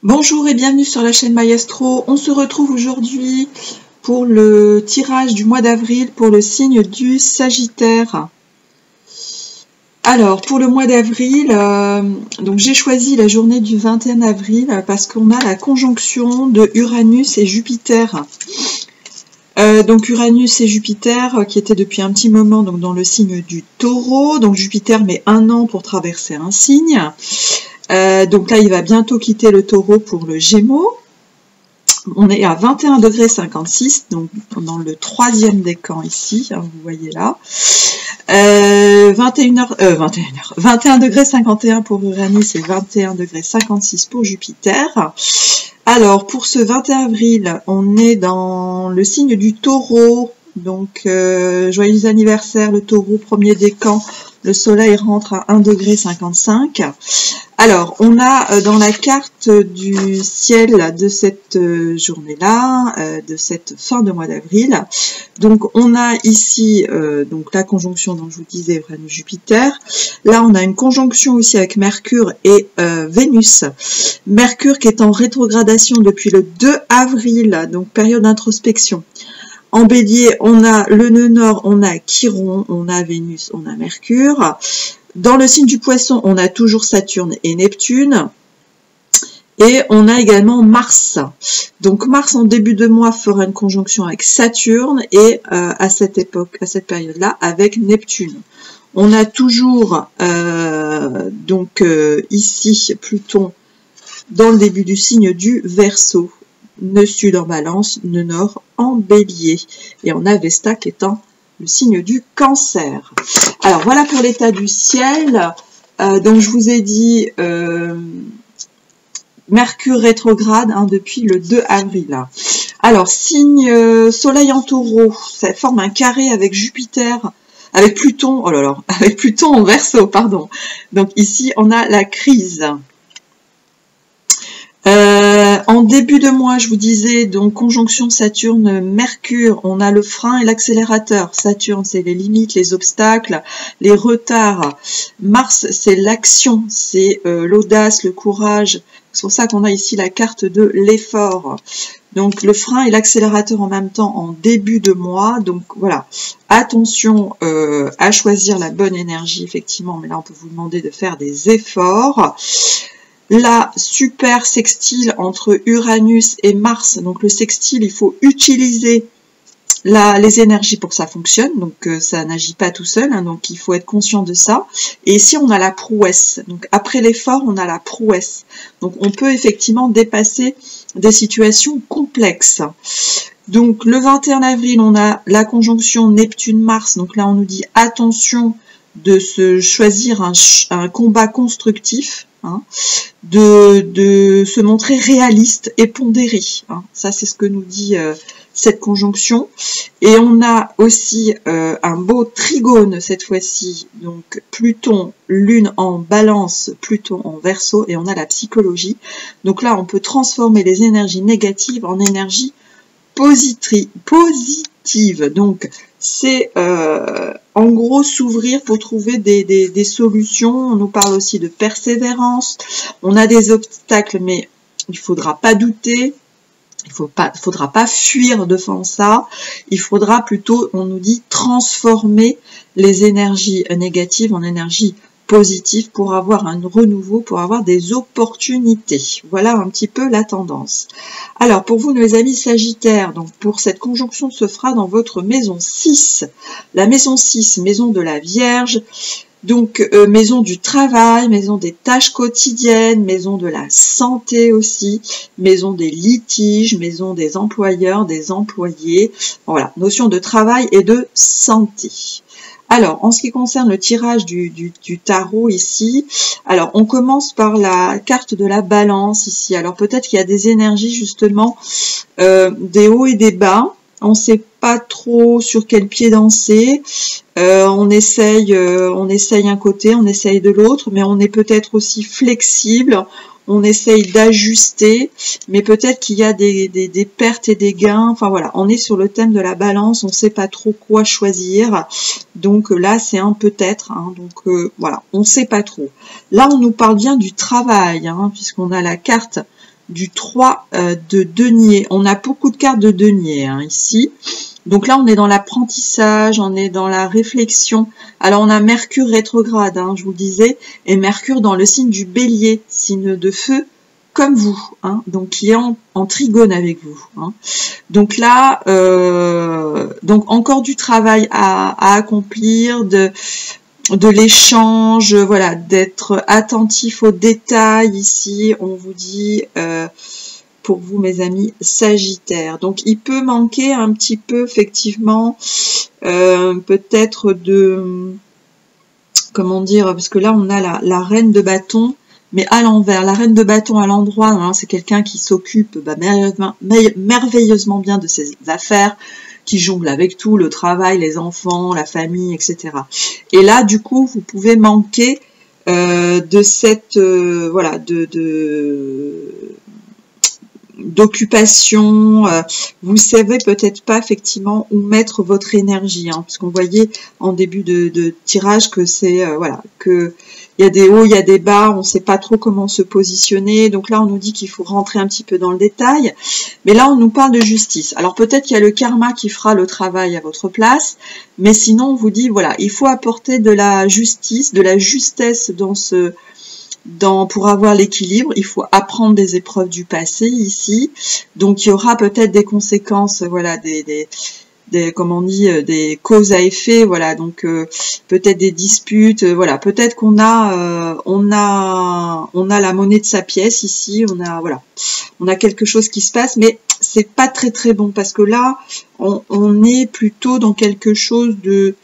Bonjour et bienvenue sur la chaîne Maestro. On se retrouve aujourd'hui pour le tirage du mois d'avril pour le signe du Sagittaire. Alors, pour le mois d'avril, donc j'ai choisi la journée du 21 avril parce qu'on a la conjonction de Uranus et Jupiter. Donc Uranus et Jupiter qui étaient depuis un petit moment donc dans le signe du Taureau. Donc Jupiter met 1 an pour traverser un signe. Donc là, il va bientôt quitter le Taureau pour le Gémeaux. On est à 21,56 degrés, donc dans le troisième décan ici, hein, vous voyez là. 21 degrés 51 pour Uranus et 21 degrés 56 pour Jupiter. Alors, pour ce 21 avril, on est dans le signe du Taureau. Donc, joyeux anniversaire, le Taureau, premier décan. Le soleil rentre à 1,55 degré. Alors, on a dans la carte du ciel de cette journée-là, de cette fin de mois d'avril, donc on a ici donc la conjonction dont je vous disais, Uranus-Jupiter. Là, on a une conjonction aussi avec Mercure et Vénus. Mercure qui est en rétrogradation depuis le 2 avril, donc période d'introspection. En Bélier, on a le nœud nord, on a Chiron, on a Vénus, on a Mercure. Dans le signe du Poisson, on a toujours Saturne et Neptune. Et on a également Mars. Donc Mars, en début de mois, fera une conjonction avec Saturne et à cette époque, à cette période-là, avec Neptune. On a toujours ici Pluton dans le début du signe du Verseau. Nœud sud en Balance, nœud nord en Bélier. Et on a Vesta qui est en le signe du Cancer. Alors voilà pour l'état du ciel. Donc je vous ai dit Mercure rétrograde depuis le 2 avril. Alors signe Soleil en Taureau, ça forme un carré avec Jupiter, avec Pluton, avec Pluton en Verseau, pardon. Donc ici on a la crise. En début de mois, je vous disais, donc conjonction Saturne-Mercure, on a le frein et l'accélérateur. Saturne, c'est les limites, les obstacles, les retards. Mars, c'est l'action, c'est l'audace, le courage. C'est pour ça qu'on a ici la carte de l'effort. Donc le frein et l'accélérateur en même temps en début de mois. Donc voilà, attention à choisir la bonne énergie, effectivement. Mais là, on peut vous demander de faire des efforts. La super sextile entre Uranus et Mars, donc le sextile, il faut utiliser les énergies pour que ça fonctionne, donc ça n'agit pas tout seul, hein, donc il faut être conscient de ça. Et ici on a la prouesse, donc après l'effort on a la prouesse, donc on peut effectivement dépasser des situations complexes. Donc le 21 avril on a la conjonction Neptune-Mars, donc là on nous dit attention de se choisir un combat constructif, hein, de se montrer réaliste et pondéré. Hein. Ça, c'est ce que nous dit cette conjonction. Et on a aussi un beau trigone cette fois-ci. Donc Pluton, Lune en Balance, Pluton en Verseau, et on a la psychologie. Donc là, on peut transformer les énergies négatives en énergies positives. Donc c'est en gros s'ouvrir pour trouver des solutions. On nous parle aussi de persévérance. On a des obstacles, mais il ne faudra pas douter. Il faudra pas fuir devant ça. Il faudra plutôt, on nous dit, transformer les énergies négatives en énergies positif pour avoir un renouveau, pour avoir des opportunités. Voilà un petit peu la tendance. Alors pour vous mes amis Sagittaires, donc pour cette conjonction se fera dans votre maison 6. La maison 6, maison de la Vierge, donc maison du travail, maison des tâches quotidiennes, maison de la santé aussi, maison des litiges, maison des employeurs, des employés. Voilà, notion de travail et de santé. Alors, en ce qui concerne le tirage du tarot ici, alors on commence par la carte de la Balance ici. Alors peut-être qu'il y a des énergies justement, des hauts et des bas. On ne sait pas trop sur quel pied danser. On essaye un côté, on essaye de l'autre, mais on est peut-être aussi flexible. On essaye d'ajuster, mais peut-être qu'il y a des pertes et des gains. Enfin voilà, on est sur le thème de la Balance, on ne sait pas trop quoi choisir. Donc là, c'est un peut-être. Hein, donc voilà, on ne sait pas trop. Là, on nous parle bien du travail, hein, puisqu'on a la carte du 3 de denier. On a beaucoup de cartes de denier hein, ici. Donc là, on est dans l'apprentissage, on est dans la réflexion. Alors, on a Mercure rétrograde, hein, je vous le disais, et Mercure dans le signe du Bélier, signe de feu, comme vous, hein, donc qui est en trigone avec vous. Hein. Donc là, donc encore du travail à accomplir, de l'échange, voilà, d'être attentif aux détails ici. On vous dit... pour vous, mes amis Sagittaires. Donc, il peut manquer un petit peu, effectivement, peut-être de... Comment dire? Parce que là, on a la reine de bâton, mais à l'envers. La reine de bâton à l'endroit, hein, c'est quelqu'un qui s'occupe merveilleusement bien de ses affaires, qui jongle avec tout, le travail, les enfants, la famille, etc. Et là, du coup, vous pouvez manquer de cette... voilà, d'occupation, vous savez peut-être pas effectivement où mettre votre énergie, hein, parce qu'on voyait en début de tirage que c'est voilà, que il y a des hauts, il y a des bas, on ne sait pas trop comment se positionner. Donc là, on nous dit qu'il faut rentrer un petit peu dans le détail, mais là, on nous parle de justice. Alors peut-être qu'il y a le karma qui fera le travail à votre place, mais sinon, on vous dit voilà, il faut apporter de la justice, de la justesse pour avoir l'équilibre, il faut apprendre des épreuves du passé ici. Donc il y aura peut-être des conséquences, voilà, comment on dit, des causes à effet, voilà. Donc peut-être des disputes, voilà. Peut-être qu'on a, on a la monnaie de sa pièce ici. Voilà, on a quelque chose qui se passe, mais c'est pas très très bon parce que là, on est plutôt dans quelque chose de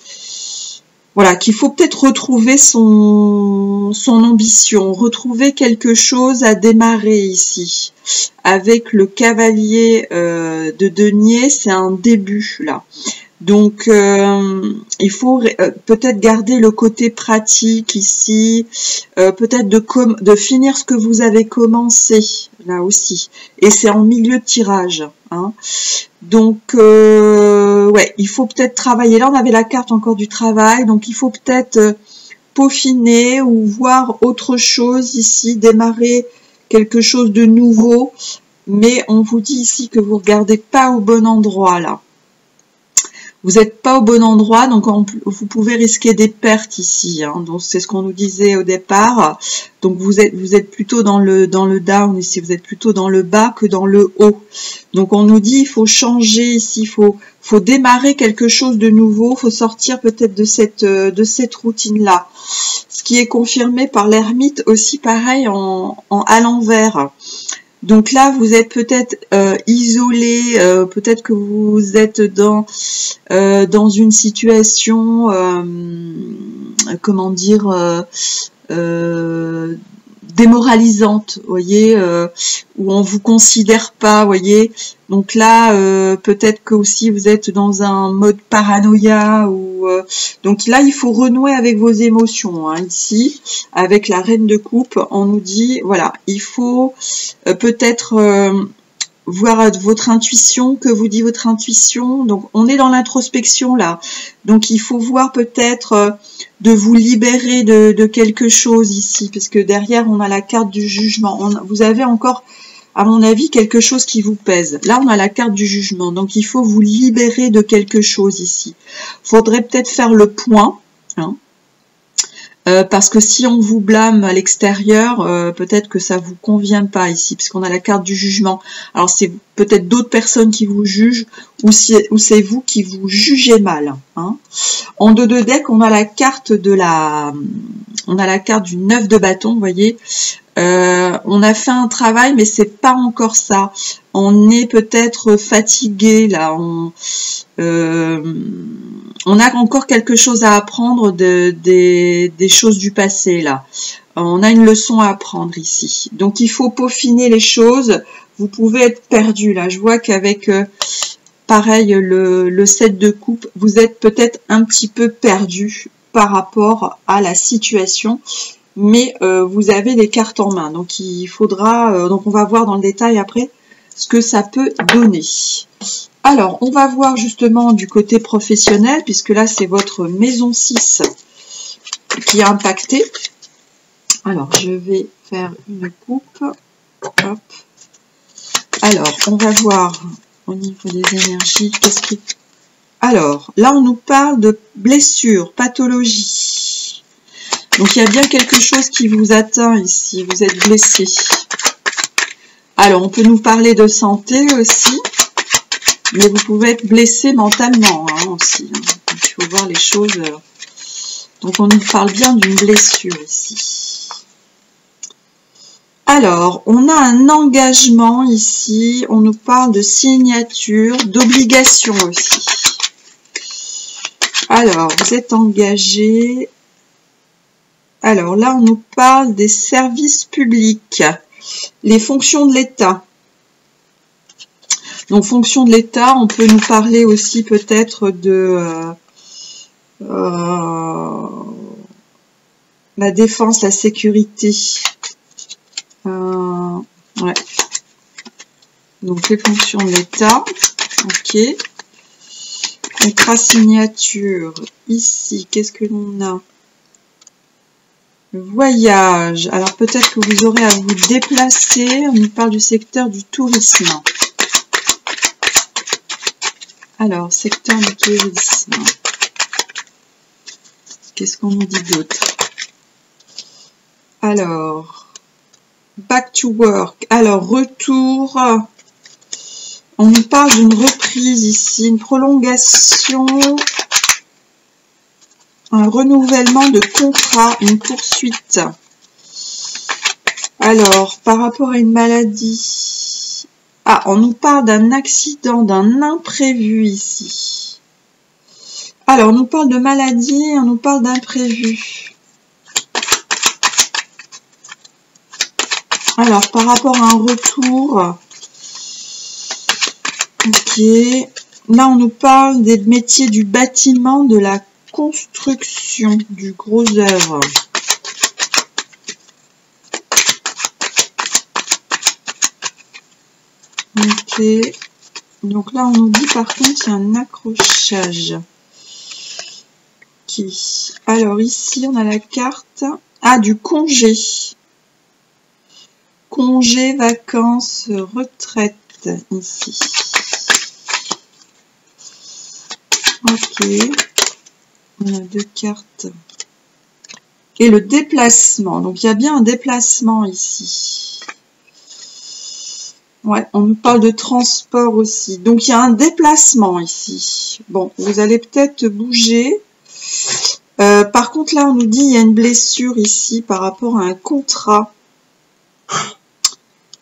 voilà, qu'il faut peut-être retrouver son ambition, retrouver quelque chose à démarrer ici. Avec le cavalier de denier, c'est un début là. Donc, il faut peut-être garder le côté pratique ici, peut-être de finir ce que vous avez commencé, là aussi. Et c'est en milieu de tirage. Hein. Donc, ouais, il faut peut-être travailler. Là, on avait la carte encore du travail, donc il faut peut-être peaufiner ou voir autre chose ici, démarrer quelque chose de nouveau. Mais on vous dit ici que vous ne regardez pas au bon endroit, là. Vous n'êtes pas au bon endroit, donc vous pouvez risquer des pertes ici. Hein. Donc c'est ce qu'on nous disait au départ. Donc vous êtes plutôt dans le down ici, vous êtes plutôt dans le bas que dans le haut. Donc on nous dit il faut changer ici, il faut démarrer quelque chose de nouveau, il faut sortir peut-être de cette routine là. Ce qui est confirmé par l'ermite aussi pareil à l'envers. Donc là, vous êtes peut-être isolé, peut-être que vous êtes dans une situation, comment dire, démoralisante, voyez, où on vous considère pas, voyez. Donc là, peut-être que aussi vous êtes dans un mode paranoïa ou donc là, il faut renouer avec vos émotions. Hein, ici, avec la reine de coupe, on nous dit voilà, il faut peut-être voir votre intuition, que vous dit votre intuition. Donc on est dans l'introspection là. Donc il faut voir peut-être de vous libérer de quelque chose ici, parce que derrière on a la carte du jugement. Vous avez encore, à mon avis, quelque chose qui vous pèse. Là on a la carte du jugement, donc il faut vous libérer de quelque chose ici. Faudrait peut-être faire le point, hein. Parce que si on vous blâme à l'extérieur, peut-être que ça vous convient pas ici, puisqu'on a la carte du jugement. Alors c'est peut-être d'autres personnes qui vous jugent, ou c'est vous qui vous jugez mal. Hein. En dos de deck, on a la carte du 9 de bâton, vous voyez. On a fait un travail, mais c'est pas encore ça. On est peut-être fatigué là. On a encore quelque chose à apprendre des choses du passé là. On a une leçon à apprendre ici. Donc il faut peaufiner les choses. Vous pouvez être perdu là. Je vois qu'avec pareil le 7 de coupe, vous êtes peut-être un petit peu perdu par rapport à la situation. Mais vous avez des cartes en main. Donc il faudra, donc on va voir dans le détail après ce que ça peut donner. Alors, on va voir justement du côté professionnel, puisque là, c'est votre maison 6 qui est impactée. Alors, je vais faire une coupe. Hop. Alors, on va voir au niveau des énergies, qu'est-ce qui... Alors, là, on nous parle de blessures, pathologie. Donc, il y a bien quelque chose qui vous atteint ici. Vous êtes blessé. Alors, on peut nous parler de santé aussi. Mais vous pouvez être blessé mentalement aussi. Donc, il faut voir les choses. Donc, on nous parle bien d'une blessure ici. Alors, on a un engagement ici. On nous parle de signature, d'obligation aussi. Alors, vous êtes engagé. Alors, là, on nous parle des services publics. Les fonctions de l'État. Donc, fonction de l'État, on peut nous parler aussi peut-être de la défense, la sécurité. Ouais. Donc, les fonctions de l'État. Ok. Contrat signature. Ici, qu'est-ce que l'on a? Le voyage. Alors, peut-être que vous aurez à vous déplacer. On nous parle du secteur du tourisme. Alors, secteur du tourisme. Qu'est-ce qu'on nous dit d'autre? Alors, back to work. Alors, retour. On nous parle d'une reprise ici, une prolongation, un renouvellement de contrat, une poursuite. Alors, par rapport à une maladie... Ah, on nous parle d'un accident, d'un imprévu ici. Alors, on nous parle de maladie, on nous parle d'imprévu. Alors, par rapport à un retour, ok. Là, on nous parle des métiers du bâtiment, de la construction, du gros œuvre. Ok. Donc là, on nous dit par contre, il y a un accrochage. Ok. Alors ici, on a la carte. Ah, du congé. Congé, vacances, retraite. Ici. Ok. On a deux cartes. Et le déplacement. Donc, il y a bien un déplacement ici. Ouais, on nous parle de transport aussi. Donc, il y a un déplacement ici. Bon, vous allez peut-être bouger. Par contre, là, on nous dit il y a une blessure ici par rapport à un contrat.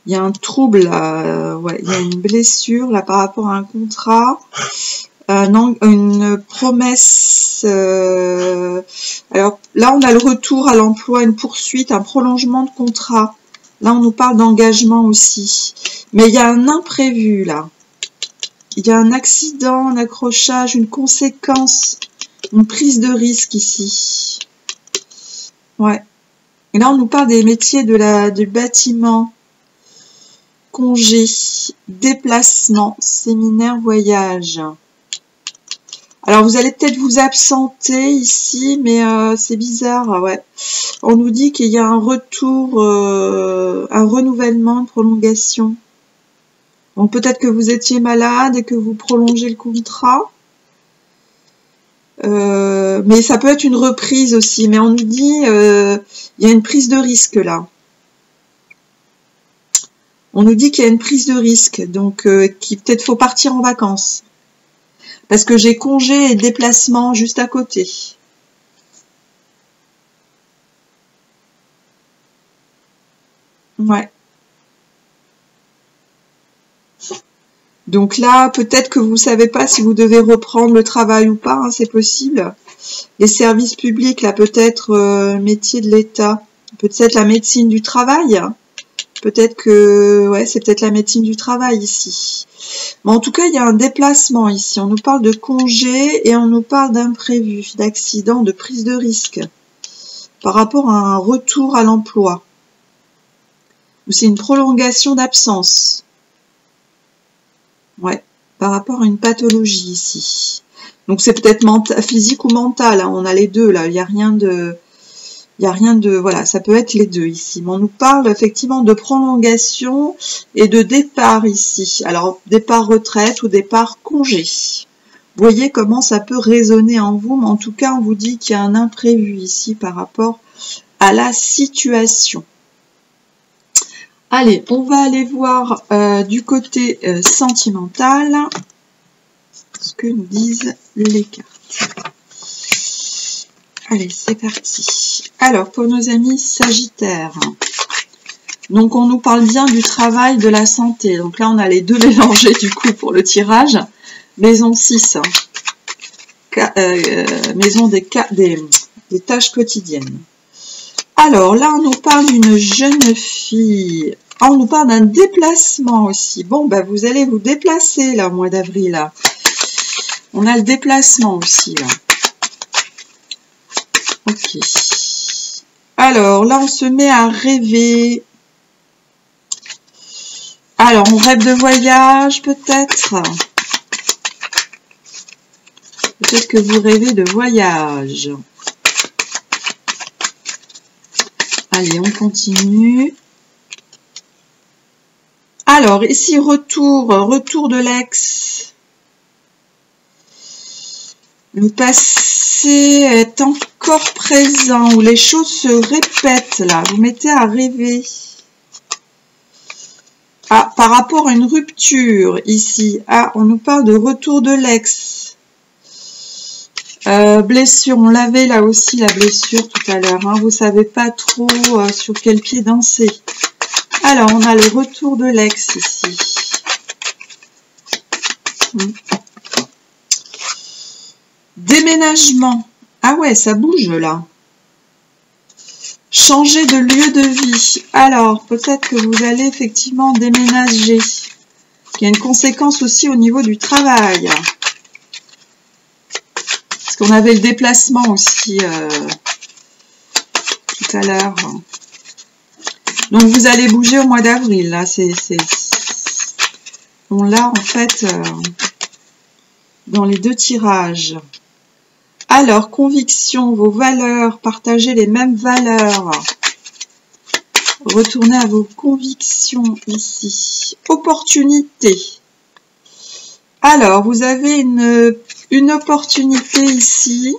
Il y a un trouble, là. Ouais, il y a une blessure là par rapport à un contrat. Une promesse. Alors, là, on a le retour à l'emploi, une poursuite, un prolongement de contrat. Là, on nous parle d'engagement aussi. Mais il y a un imprévu, là. Il y a un accident, un accrochage, une conséquence, une prise de risque ici. Ouais. Et là, on nous parle des métiers du bâtiment, congé, déplacement, séminaire, voyage. Alors, vous allez peut-être vous absenter ici, mais c'est bizarre, ouais. On nous dit qu'il y a un retour, un renouvellement, une prolongation. Donc, peut-être que vous étiez malade et que vous prolongez le contrat. Mais ça peut être une reprise aussi. Mais on nous dit il y a une prise de risque là. On nous dit qu'il y a une prise de risque. Donc, qu'il peut-être faut partir en vacances. Parce que j'ai congé et déplacement juste à côté. Ouais. Donc là, peut-être que vous ne savez pas si vous devez reprendre le travail ou pas, hein, c'est possible. Les services publics, là, peut-être métier de l'État, peut-être la médecine du travail. Peut-être que, ouais, c'est peut-être la médecine du travail ici. Mais en tout cas, il y a un déplacement ici. On nous parle de congé et on nous parle d'imprévu, d'accident, de prise de risque par rapport à un retour à l'emploi. Ou c'est une prolongation d'absence. Ouais, par rapport à une pathologie ici. Donc c'est peut-être physique ou mental, hein. On a les deux là, il n'y a rien de... Il n'y a rien de... Voilà, ça peut être les deux ici. Mais on nous parle effectivement de prolongation et de départ ici. Alors, départ retraite ou départ congé. Vous voyez comment ça peut résonner en vous, mais en tout cas, on vous dit qu'il y a un imprévu ici par rapport à la situation. Allez, on va aller voir du côté sentimental ce que nous disent les cartes. Allez, c'est parti. Alors, pour nos amis Sagittaires, donc on nous parle bien du travail, de la santé. Donc là, on a les deux mélangés du coup pour le tirage. Maison 6, maison des tâches quotidiennes. Alors là, on nous parle d'une jeune fille. Ah, on nous parle d'un déplacement aussi. Bon, ben vous allez vous déplacer là au mois d'avril. Là. On a le déplacement aussi là. Ok. Alors là, on se met à rêver. Alors, on rêve de voyage peut-être. Peut-être que vous rêvez de voyage. Allez, on continue. Alors, ici, retour de l'ex. Le passé est encore présent, où les choses se répètent, là. Vous mettez à rêver. Ah, par rapport à une rupture, ici. Ah, on nous parle de retour de l'ex. Blessure, on l'avait là aussi, la blessure, tout à l'heure. Hein. Vous savez pas trop sur quel pied danser. Alors, on a le retour de l'ex, ici. Déménagement. Ah ouais, ça bouge là. Changer de lieu de vie. Alors, peut-être que vous allez effectivement déménager. Il y a une conséquence aussi au niveau du travail. Parce qu'on avait le déplacement aussi tout à l'heure. Donc, vous allez bouger au mois d'avril. Là, on l'a en fait dans les deux tirages. Alors, conviction, vos valeurs, partagez les mêmes valeurs. Retournez à vos convictions ici. Opportunité. Alors, vous avez une opportunité ici.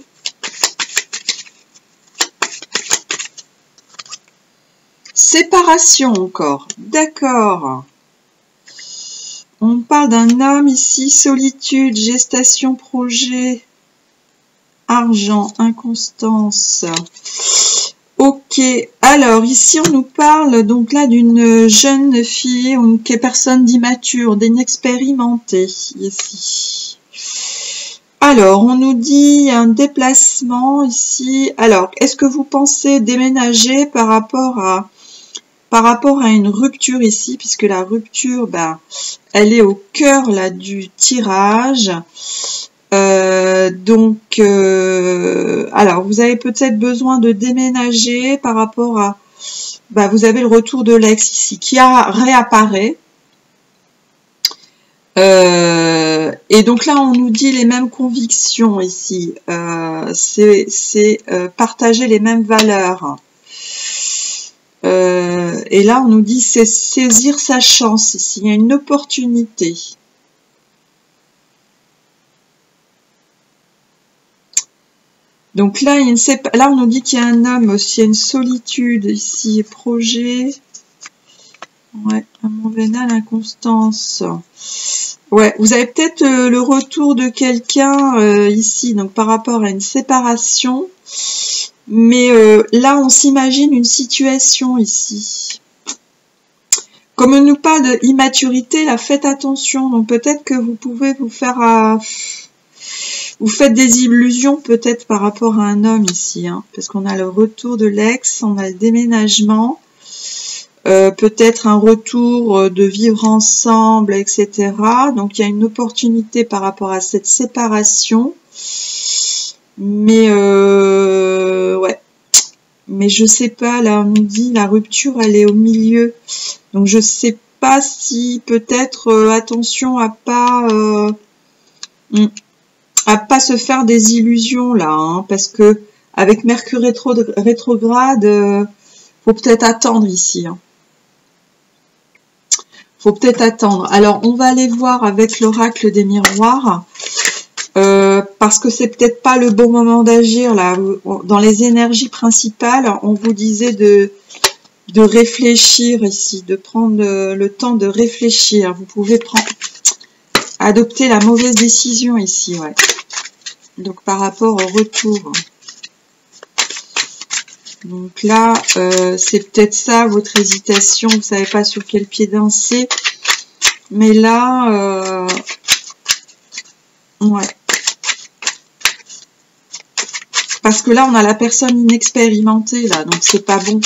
Séparation encore. D'accord. On parle d'un homme ici, solitude, gestation, projet. Argent, inconstance. Ok, alors ici on nous parle donc là d'une jeune fille qui est personne d'immature, d'inexpérimentée ici. Alors on nous dit un déplacement ici. Alors est-ce que vous pensez déménager par rapport à une rupture ici, puisque la rupture, ben, elle est au cœur là du tirage. Alors, vous avez peut-être besoin de déménager par rapport à... Bah, vous avez le retour de l'ex ici qui réapparaît. Et donc là, on nous dit les mêmes convictions ici. C'est partager les mêmes valeurs. Et là, on nous dit c'est saisir sa chance ici. Il y a une opportunité. Donc là, là, on nous dit qu'il y a un homme aussi, il y a une solitude ici, projet. Ouais, amour vénal, inconstance. Ouais, vous avez peut-être le retour de quelqu'un ici, donc par rapport à une séparation. Mais là, on s'imagine une situation ici. Comme on nous parle d'immaturité, là, faites attention. Donc peut-être que vous pouvez vous faire... Vous faites des illusions peut-être par rapport à un homme ici, hein, parce qu'on a le retour de l'ex, on a le déménagement, peut-être un retour de vivre ensemble, etc. Donc il y a une opportunité par rapport à cette séparation, mais ouais, mais je sais pas, là on nous dit la rupture elle est au milieu, donc je sais pas si peut-être attention à pas se faire des illusions là, hein, parce que Avec Mercure rétrograde, faut peut-être attendre ici. Hein. Faut peut-être attendre. Alors, on va aller voir avec l'oracle des miroirs. Parce que c'est peut-être pas le bon moment d'agir là. Dans les énergies principales, on vous disait de réfléchir ici, de prendre le temps de réfléchir. Vous pouvez adopter la mauvaise décision ici, ouais. Donc par rapport au retour. Donc là, c'est peut-être ça votre hésitation. Vous savez pas sur quel pied danser. Mais là, ouais. Parce que là, on a la personne inexpérimentée, là, donc c'est pas bon.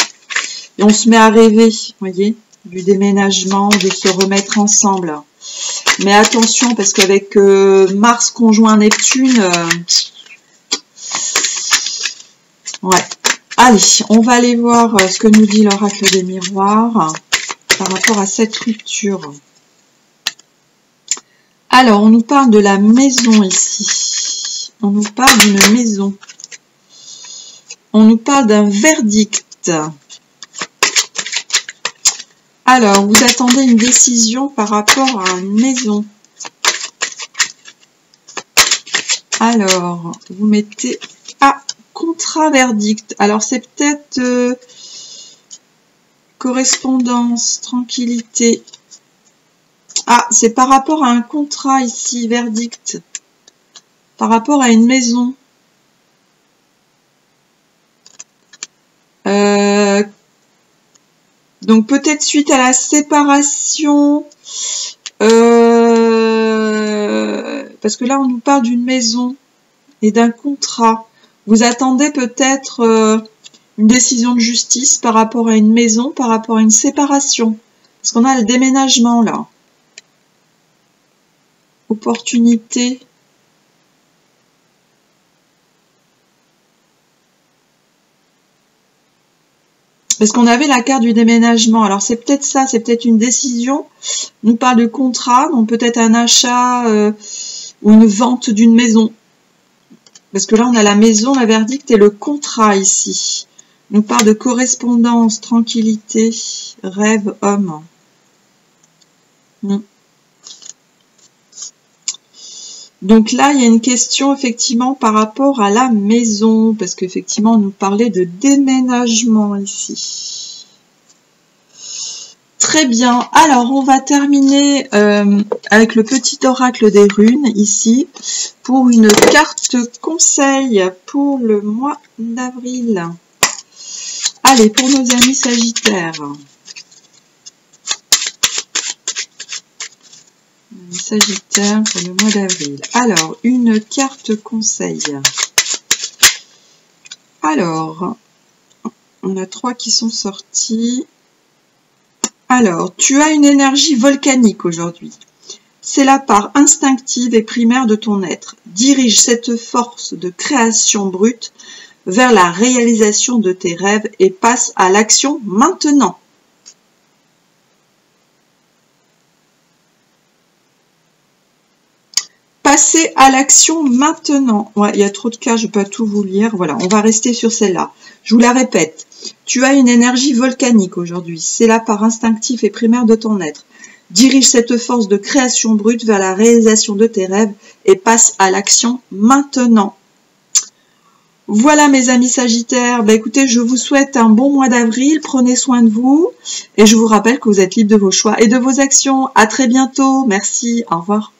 Et on se met à rêver, vous voyez, du déménagement, de se remettre ensemble. Mais attention, parce qu'avec Mars conjoint Neptune, ouais. Allez, on va aller voir ce que nous dit l'oracle des miroirs par rapport à cette rupture. Alors, on nous parle de la maison ici. On nous parle d'une maison. On nous parle d'un verdict. Alors, vous attendez une décision par rapport à une maison. Alors, vous mettez... Ah, contrat-verdict. Alors, c'est peut-être correspondance, tranquillité. Ah, c'est par rapport à un contrat ici, verdict. Par rapport à une maison. Donc peut-être suite à la séparation, parce que là on nous parle d'une maison et d'un contrat. Vous attendez peut-être une décision de justice par rapport à une maison, par rapport à une séparation. Parce qu'on a le déménagement là. Opportunité. Parce qu'on avait la carte du déménagement. Alors, c'est peut-être ça, c'est peut-être une décision. On nous parle de contrat, donc peut-être un achat ou une vente d'une maison. Parce que là, on a la maison, la verdict et le contrat ici. On nous parle de correspondance, tranquillité, rêve, homme. Donc là, il y a une question effectivement par rapport à la maison, parce qu'effectivement, on nous parlait de déménagement ici. Très bien. Alors, on va terminer avec le petit oracle des runes ici pour une carte conseil pour le mois d'avril. Allez, pour nos amis Sagittaires. Sagittaire pour le mois d'avril. Alors, une carte conseil. Alors, on a 3 qui sont sortis. Alors, tu as une énergie volcanique aujourd'hui. C'est la part instinctive et primaire de ton être. Dirige cette force de création brute vers la réalisation de tes rêves et passe à l'action maintenant. Passez à l'action maintenant. Ouais, il y a trop de cas, je ne peux pas tout vous lire. Voilà, on va rester sur celle-là. Je vous la répète. Tu as une énergie volcanique aujourd'hui. C'est la part instinctive et primaire de ton être. Dirige cette force de création brute vers la réalisation de tes rêves et passe à l'action maintenant. Voilà mes amis Sagittaires. Bah, écoutez, je vous souhaite un bon mois d'avril. Prenez soin de vous. Et je vous rappelle que vous êtes libre de vos choix et de vos actions. À très bientôt. Merci. Au revoir.